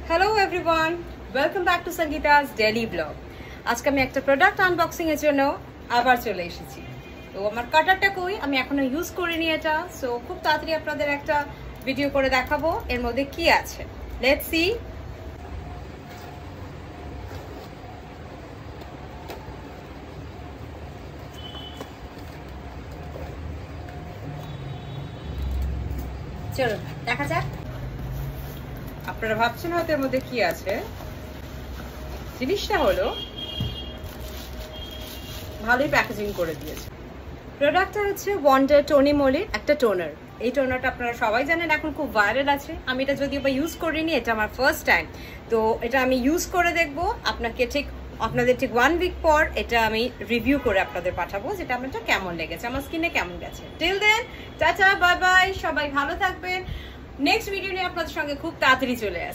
Hello everyone, welcome back to Sangeeta's daily vlog. আজকে আমি একটা প্রোডাক্ট আনবক্সিং এর জন্য আবার চলে এসেছি। তো আমার কাটারটা কই, আমি এখনো ইউজ করিনি এটা। সো খুব তাড়াতাড়ি আপনাদের একটা ভিডিও করে দেখাবো এর মধ্যে কি আছে। Let's see. চলো দেখা যাক। আপনারা ভাবছেন হয়তো এর মধ্যে কি আছে। জিনিসটা হলো ভালোই প্যাকেজিং করে দিয়েছে। প্রোডাক্টটা হচ্ছে ওয়ান্ডার টোনি মোলির একটা টোনার। এই টোনারটা আপনারা সবাই জানেন এখন খুব ভাইরাল আছে। আমি এটা যদিও বা ইউজ করিনি, এটা আমার ফার্স্ট টাইম। তো এটা আমি ইউজ করে দেখবো, আপনাদের ঠিক 1 উইক পর এটা আমি রিভিউ করে আপনাদের পাঠাবো যেটা আমারটা কেমন লেগেছে, আমার স্কিনে কেমন গেছে। Till then tata bye bye, সবাই ভালো থাকবেন। নেক্সট ভিডিও নিয়ে আপনাদের সঙ্গে খুব তাড়াতাড়ি চলে আসবে।